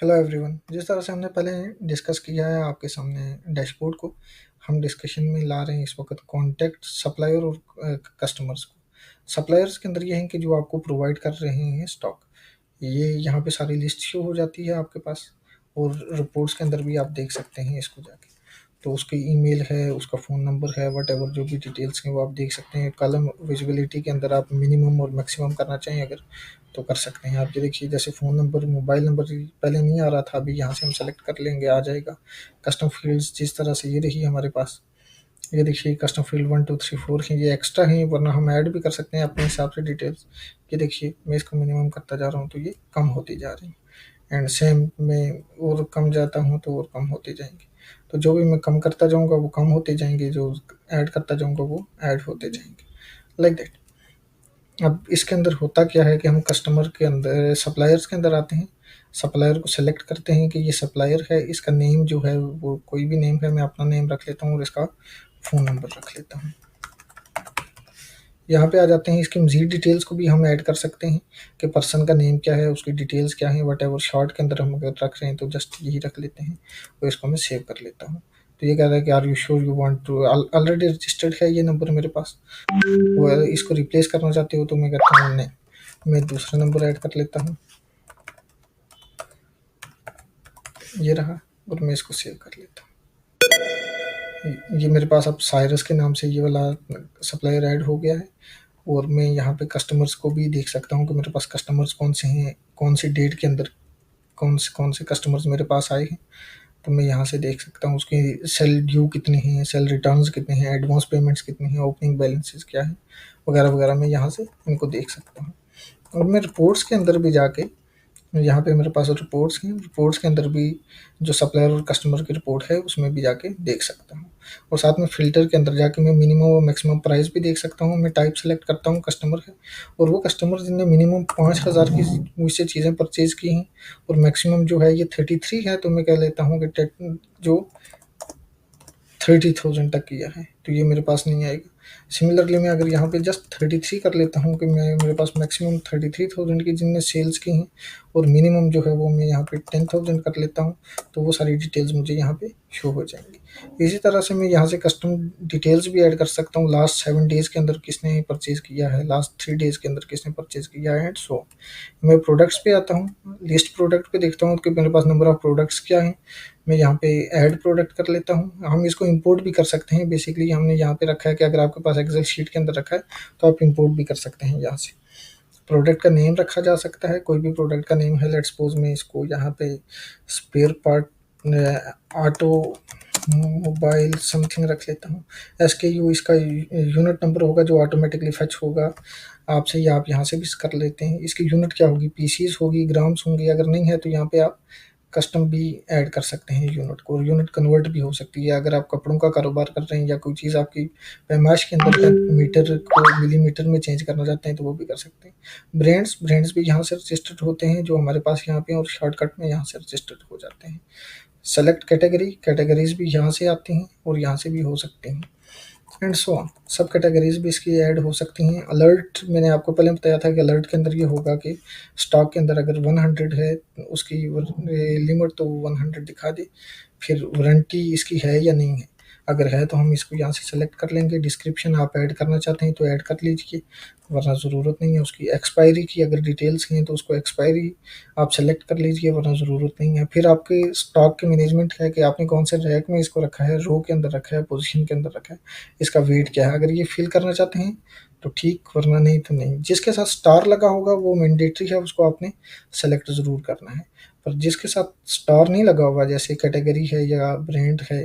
Hello everyone. जिस तरह से हमने पहले डिस्कस किया है आपके सामने डैशबोर्ड को, हम डिस्कशन में ला रहे हैं इस वक्त कॉन्टैक्ट सप्लायर और कस्टमर्स को। सप्लायर्स के अंदर ये हैं कि जो आपको प्रोवाइड कर रहे हैं स्टॉक, ये यहाँ पे सारी लिस्ट शो हो जाती है आपके पास, और रिपोर्ट्स के अंदर भी आप देख सकते हैं इसको जाके। तो उसकी ईमेल है, उसका फ़ोन नंबर है, वट जो भी डिटेल्स हैं वो आप देख सकते हैं। कॉलम विजिबिलिटी के अंदर आप मिनिमम और मैक्सिमम करना चाहें अगर, तो कर सकते हैं आप। ये देखिए, जैसे फ़ोन नंबर, मोबाइल नंबर पहले नहीं आ रहा था, अभी यहाँ से हम सेलेक्ट कर लेंगे, आ जाएगा। कस्टम फील्ड्स जिस तरह से ये रही हमारे पास, ये देखिए कस्टम फील्ड 1 2 3 4 हैं, ये एक्स्ट्रा हैं, वरना हम ऐड भी कर सकते हैं अपने हिसाब से डिटेल्स। ये देखिए मैं इसको मिनिमम करता जा रहा हूँ तो ये कम होती जा रही है, एंड सेम में और कम जाता हूँ तो और कम होते जाएंगे। तो जो भी मैं कम करता जाऊँगा वो कम होते जाएंगे, जो ऐड करता जाऊँगा वो ऐड होते जाएंगे, लाइक दैट। अब इसके अंदर होता क्या है कि हम कस्टमर के अंदर सप्लायर्स के अंदर आते हैं, सप्लायर को सेलेक्ट करते हैं कि ये सप्लायर है, इसका नेम जो है वो कोई भी नेम है, मैं अपना नेम रख लेता हूँ और इसका फ़ोन नंबर रख लेता हूँ। यहाँ पे आ जाते हैं, इसकी मज़ीद डिटेल्स को भी हम ऐड कर सकते हैं कि पर्सन का नेम क्या है, उसकी डिटेल्स क्या है, वट एवर। शॉर्ट के अंदर हम अगर रख रहे हैं तो जस्ट यही रख लेते हैं और इसको मैं सेव कर लेता हूँ। तो ये कह रहा है कि are you sure you want to, already registered है ये नंबर मेरे पास, वो इसको रिप्लेस करना चाहते हो तो मैं कहता हूँ नहीं, मैं दूसरा नंबर ऐड कर लेता हूँ, ये रहा, और मैं इसको सेव कर लेता हूँ। ये मेरे पास अब साइरस के नाम से ये वाला सप्लायर ऐड हो गया है, और मैं यहाँ पे कस्टमर्स को भी देख सकता हूँ कि मेरे पास कस्टमर्स कौन से हैं, कौन सी डेट के अंदर कौन से कस्टमर्स मेरे पास आए हैं। तो मैं यहाँ से देख सकता हूँ उसकी सेल ड्यू कितने हैं, सेल रिटर्न्स कितने हैं, एडवांस पेमेंट्स कितने हैं, ओपनिंग बैलेंसेस क्या है, वगैरह वगैरह। मैं यहाँ से इनको देख सकता हूँ। और मैं रिपोर्ट्स के अंदर भी जाके, यहाँ पे मेरे पास रिपोर्ट्स हैं, रिपोर्ट्स के अंदर भी जो सप्लायर और कस्टमर की रिपोर्ट है उसमें भी जाके देख सकता हूँ। और साथ में फ़िल्टर के अंदर जाके मैं मिनिमम और मैक्सिमम प्राइस भी देख सकता हूँ। मैं टाइप सेलेक्ट करता हूँ कस्टमर है, और वो कस्टमर जिनने मिनिमम 5,000 की मुझसे चीज़ें परचेज़ की हैं और मैक्सिमम जो है ये 33 है, तो मैं कह लेता हूँ कि जो 30,000 तक किया है तो ये मेरे पास नहीं आएगा। सिमिलरली मैं अगर यहाँ पे जस्ट 33 कर लेता हूँ कि मैं, मेरे पास मैक्सिमम 33,000 की जिनने सेल्स की हैं, और मिनिमम जो है वो मैं यहाँ पे 10,000 कर लेता हूँ, तो वो सारी डिटेल्स मुझे यहाँ पे शो हो जाएंगी। इसी तरह से मैं यहाँ से कस्टम डिटेल्स भी ऐड कर सकता हूँ, लास्ट 7 डेज़ के अंदर किसने परचेज़ किया है, लास्ट 3 डेज़ के अंदर किसने परचेज़ किया है, एंड सो। मैं प्रोडक्ट्स पे आता हूँ, लिस्ट प्रोडक्ट पे देखता हूँ कि मेरे पास नंबर ऑफ प्रोडक्ट्स क्या हैं, मैं यहाँ पे ऐड प्रोडक्ट कर लेता हूँ। हम इसको इंपोर्ट भी कर सकते हैं, बेसिकली हमने यहाँ पे रखा है कि अगर आपके पास एक्सेल शीट के अंदर रखा है तो आप इंपोर्ट भी कर सकते हैं यहाँ से। प्रोडक्ट का नेम रखा जा सकता है, कोई भी प्रोडक्ट का नेम है, लेट्स सपोज मैं इसको यहाँ पे spare part automobile something रख लेता हूँ। SKU इसका यूनिट नंबर होगा जो ऑटोमेटिकली फैच होगा आपसे, या आप यहाँ से भी कर लेते हैं। इसकी यूनिट क्या होगी, पीसीज होगी, ग्राम्स होंगे, अगर नहीं है तो यहाँ पे आप कस्टम भी ऐड कर सकते हैं यूनिट को, और यूनिट कन्वर्ट भी हो सकती है। अगर आप कपड़ों का कारोबार कर रहे हैं या कोई चीज़ आपकी पैमाइश के अंदर है, मीटर को मिलीमीटर में चेंज करना चाहते हैं तो वो भी कर सकते हैं। ब्रांड्स भी यहाँ से रजिस्टर्ड होते हैं जो हमारे पास यहाँ पे, और शॉर्टकट में यहाँ से रजिस्टर्ड हो जाते हैं। सेलेक्ट कैटेगरीज भी यहाँ से आती हैं और यहाँ से भी हो सकती हैं, एंड सो ऑन। सब कैटेगरीज भी इसकी ऐड हो सकती हैं। अलर्ट मैंने आपको पहले बताया था कि अलर्ट के अंदर ये होगा कि स्टॉक के अंदर अगर 100 है उसकी लिमिट, तो 100 दिखा दे। फिर वारंटी इसकी है या नहीं है, अगर है तो हम इसको यहाँ से सेलेक्ट कर लेंगे। डिस्क्रिप्शन आप ऐड करना चाहते हैं तो ऐड कर लीजिए, वरना ज़रूरत नहीं है। उसकी एक्सपायरी की अगर डिटेल्स हैं तो उसको एक्सपायरी आप सेलेक्ट कर लीजिए, वरना ज़रूरत नहीं है। फिर आपके स्टॉक के मैनेजमेंट है कि आपने कौन से रैक में इसको रखा है, रो के अंदर रखा है, पोजीशन के अंदर रखा है, इसका वेट क्या है। अगर ये फिल करना चाहते हैं तो ठीक, वरना नहीं तो नहीं। जिसके साथ स्टार लगा होगा वो मैंडेटरी है, उसको आपने सेलेक्ट ज़रूर करना है। पर जिसके साथ स्टार नहीं लगा होगा, जैसे कैटेगरी है या ब्रांड है,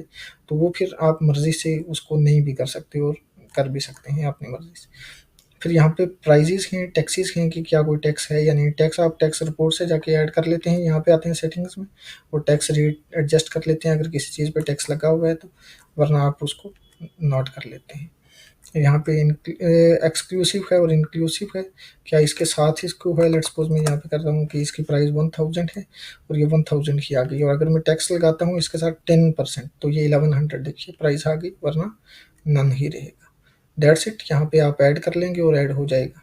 तो वो फिर आप मर्ज़ी से उसको नहीं भी कर सकते और कर भी सकते हैं अपनी मर्ज़ी से। फिर यहाँ पे प्राइजेस हैं, टैक्सेस हैं कि क्या कोई टैक्स है या नहीं। टैक्स आप टैक्स रिपोर्ट से जाके ऐड कर लेते हैं, यहाँ पे आते हैं सेटिंग्स में, और टैक्स रेट एडजस्ट कर लेते हैं अगर किसी चीज़ पे टैक्स लगा हुआ है तो, वरना आप उसको नोट कर लेते हैं। यहाँ पे एक्सक्लूसिव है और इंक्लूसिव है, क्या इसके साथ ही इसको है। लेट्स सपोज मैं यहाँ पे करता हूँ कि इसकी प्राइस 1000 है और ये 1000 ही आ गई, और अगर मैं टैक्स लगाता हूँ इसके साथ 10%, तो ये 1100 देखिए प्राइस आ गई, वरना नन ही रहेगा। That's it. यहाँ पे आप ऐड कर लेंगे और ऐड हो जाएगा।